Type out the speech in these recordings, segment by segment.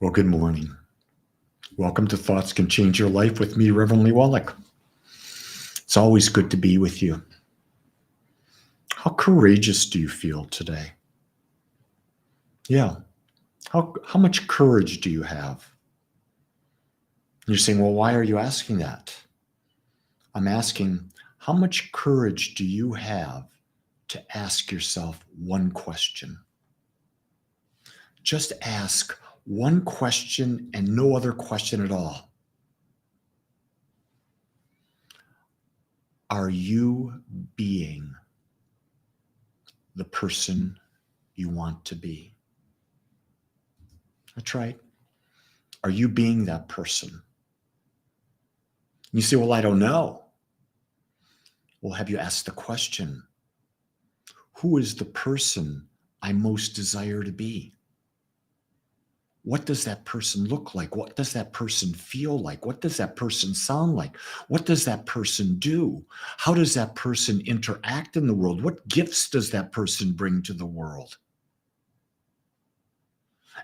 Well, good morning. Welcome to Thoughts Can Change Your Life with me, Reverend Wolak. It's always good to be with you. How courageous do you feel today? Yeah. How much courage do you have? You're saying, well, why are you asking that? I'm asking, how much courage do you have to ask yourself one question? Just ask one question and no other question at all. Are you being the person you want to be? That's right. Are you being that person? You say, well, I don't know. Well, have you asked the question, who is the person I most desire to be? What does that person look like? What does that person feel like? What does that person sound like? What does that person do? How does that person interact in the world? What gifts does that person bring to the world?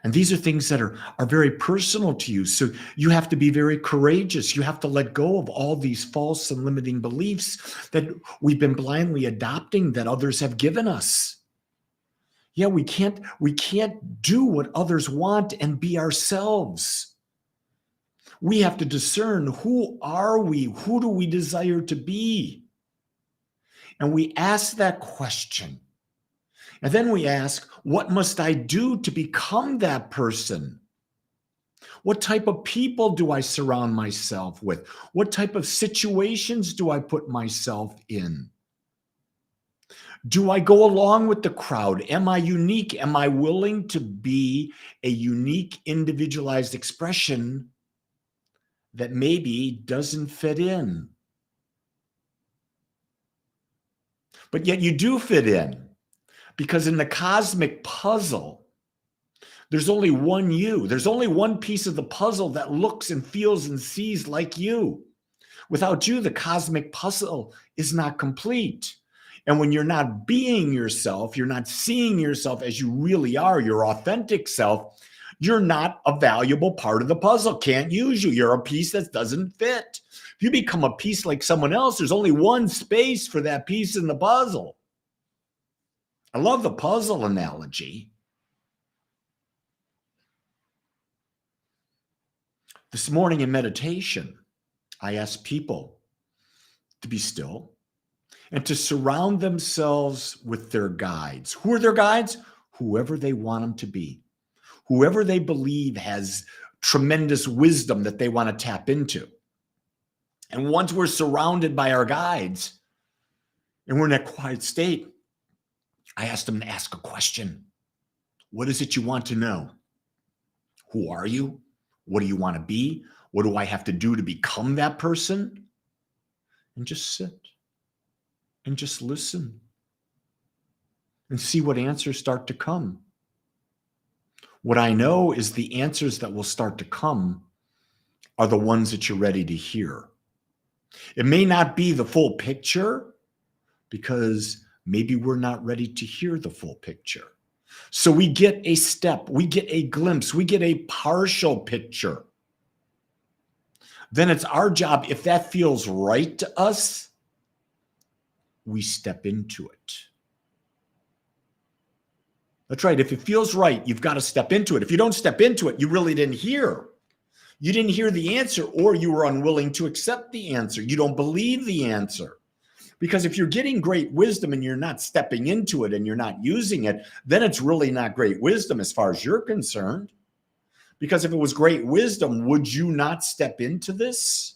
And these are things that are very personal to you. So you have to be very courageous. You have to let go of all these false and limiting beliefs that we've been blindly adopting that others have given us. Yeah, we can't do what others want and be ourselves. We have to discern, who are we? Who do we desire to be? And we ask that question. And then we ask, what must I do to become that person? What type of people do I surround myself with? What type of situations do I put myself in? Do I go along with the crowd? Am I unique? Am I willing to be a unique, individualized expression that maybe doesn't fit in? But yet you do fit in, because in the cosmic puzzle, there's only one you. There's only one piece of the puzzle that looks and feels and sees like you. Without you, the cosmic puzzle is not complete. And when you're not being yourself, you're not seeing yourself as you really are, your authentic self, you're not a valuable part of the puzzle. Can't use you. You're a piece that doesn't fit. If you become a piece like someone else, there's only one space for that piece in the puzzle. I love the puzzle analogy. This morning in meditation, I asked people to be still and to surround themselves with their guides. Who are their guides? Whoever they want them to be. Whoever they believe has tremendous wisdom that they want to tap into. And once we're surrounded by our guides and we're in that quiet state, I asked them to ask a question. What is it you want to know? Who are you? What do you want to be? What do I have to do to become that person? And just sit and just listen and see what answers start to come. What I know is the answers that will start to come are the ones that you're ready to hear. It may not be the full picture, because maybe we're not ready to hear the full picture. So we get a step, we get a glimpse, we get a partial picture. Then it's our job, if that feels right to us, we step into it. That's right. If it feels right, you've got to step into it. If you don't step into it, you really didn't hear. You didn't hear the answer, or you were unwilling to accept the answer. You don't believe the answer. Because if you're getting great wisdom and you're not stepping into it and you're not using it, then it's really not great wisdom as far as you're concerned. Because if it was great wisdom, would you not step into this?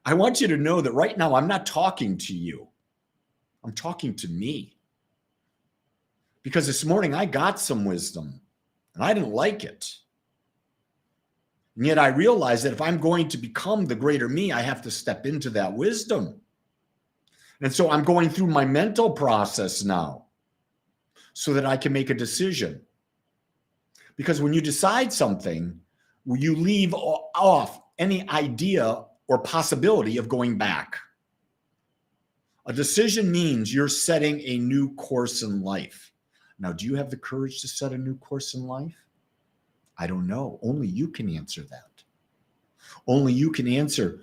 I want you to know that right now, I'm not talking to you. I'm talking to me. Because this morning I got some wisdom and I didn't like it. And yet I realized that if I'm going to become the greater me, I have to step into that wisdom. And so I'm going through my mental process now so that I can make a decision. Because when you decide something, you leave off any idea or possibility of going back. A decision means you're setting a new course in life. Now, do you have the courage to set a new course in life? I don't know. Only you can answer that. Only you can answer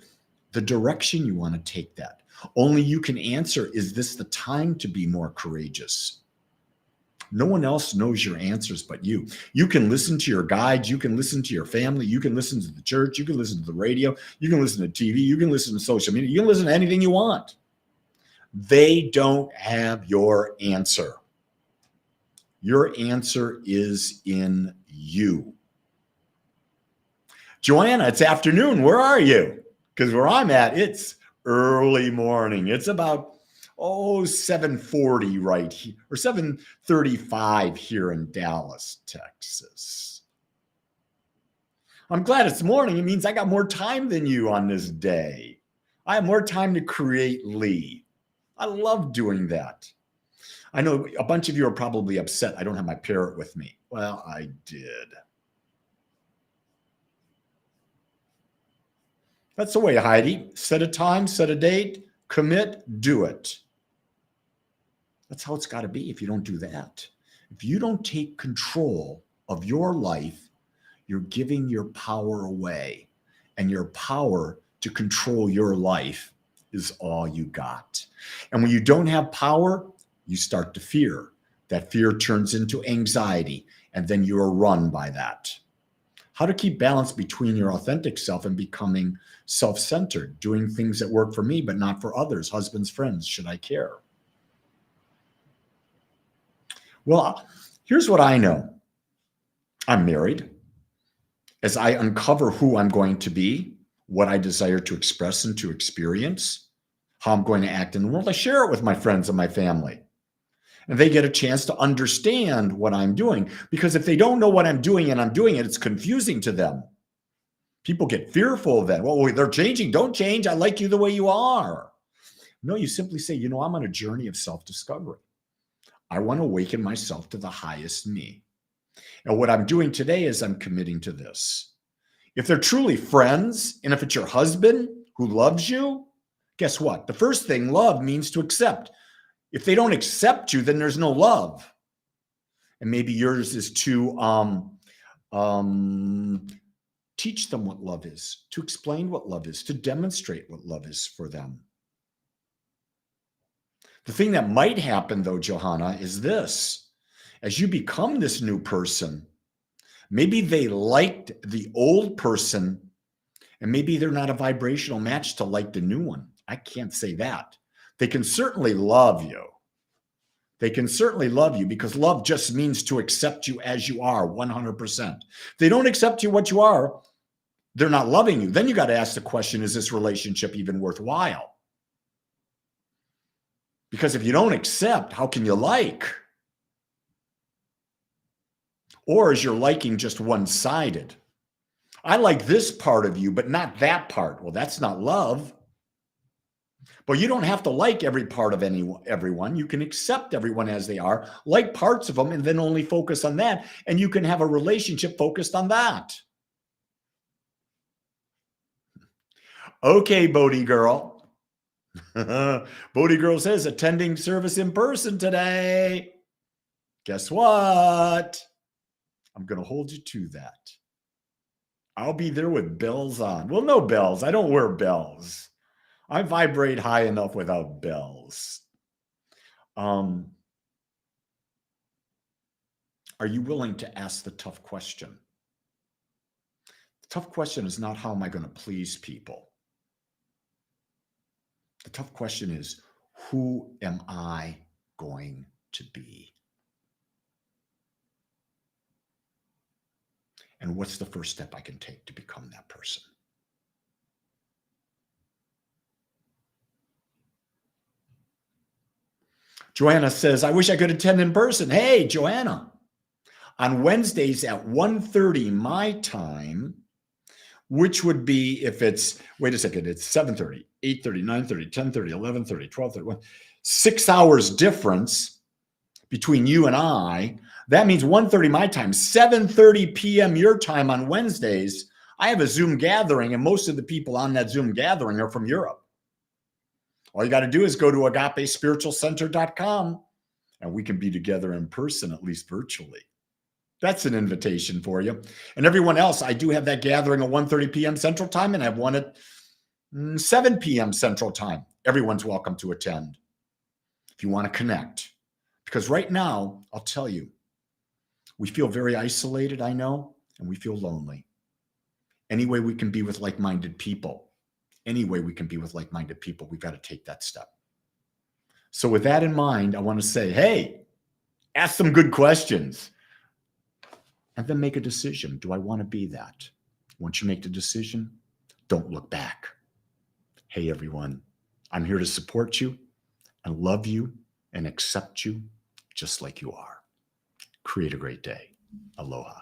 the direction you want to take that. Only you can answer, is this the time to be more courageous? No one else knows your answers but you. You can listen to your guides. You can listen to your family. You can listen to the church. You can listen to the radio. You can listen to TV. You can listen to social media. You can listen to anything you want. They don't have your answer. Your answer is in you. Joanna, it's afternoon. Where are you? Because where I'm at, it's early morning. It's about 7:40 right here, or 7:35 here in Dallas, Texas. I'm glad it's morning. It means I got more time than you on this day. I have more time to create Lee. I love doing that. I know a bunch of you are probably upset I don't have my parrot with me. Well, I did. That's the way, Heidi. Set a time, set a date, commit, do it. That's how it's got to be. If you don't do that, if you don't take control of your life, you're giving your power away. And your power to control your life is all you got. And when you don't have power, you start to fear. That fear turns into anxiety, and then you are run by that. How to keep balance between your authentic self and becoming self-centered, doing things that work for me but not for others, husbands, friends, should I care? Well, here's what I know. I'm married. As I uncover who I'm going to be, what I desire to express and to experience, how I'm going to act in the world, I share it with my friends and my family. And they get a chance to understand what I'm doing. Because if they don't know what I'm doing and I'm doing it, it's confusing to them. People get fearful then. Well, they're changing. Don't change. I like you the way you are. No, you simply say, I'm on a journey of self-discovery. I want to awaken myself to the highest me. And what I'm doing today is I'm committing to this. If they're truly friends, and if it's your husband who loves you, guess what? The first thing, love means to accept. If they don't accept you, then there's no love. And maybe yours is to teach them what love is, to explain what love is, to demonstrate what love is for them. The thing that might happen, though, Johanna, is this. As you become this new person, maybe they liked the old person, and maybe they're not a vibrational match to like the new one. I can't say that. They can certainly love you. They can certainly love you, because love just means to accept you as you are 100%. If they don't accept you what you are, they're not loving you. Then you got to ask the question, is this relationship even worthwhile? Because if you don't accept, how can you like? Or is your liking just one-sided? I like this part of you, but not that part. Well, that's not love. But you don't have to like every part of everyone. You can accept everyone as they are, like parts of them, and then only focus on that. And you can have a relationship focused on that. Okay, Bodhi girl. Bodhi girl says, attending service in person today. Guess what? I'm going to hold you to that. I'll be there with bells on. Well, no bells. I don't wear bells. I vibrate high enough without bells. Are you willing to ask the tough question? The tough question is not, how am I going to please people? The tough question is, who am I going to be? And what's the first step I can take to become that person? Joanna says, I wish I could attend in person. Hey, Joanna, on Wednesdays at 1:30 my time, which would be, if it's, wait a second, it's 7:30, 8:30, 9:30, 10:30, 11:30, 12:30, 6 hours difference between you and I. That means 1:30 my time, 7:30 p.m. your time on Wednesdays. I have a Zoom gathering, and most of the people on that Zoom gathering are from Europe. All you got to do is go to agapespiritualcenter.com, and we can be together in person, at least virtually. That's an invitation for you. And everyone else, I do have that gathering at 1:30 p.m. Central Time, and I have one at 7 p.m. Central Time. Everyone's welcome to attend if you want to connect. Because right now, I'll tell you, we feel very isolated, I know, and we feel lonely. Any way we can be with like-minded people, we've got to take that step. So with that in mind, I want to say, hey, ask some good questions and then make a decision. Do I want to be that? Once you make the decision, don't look back. Hey, everyone, I'm here to support you and love you and accept you just like you are. Create a great day. Aloha.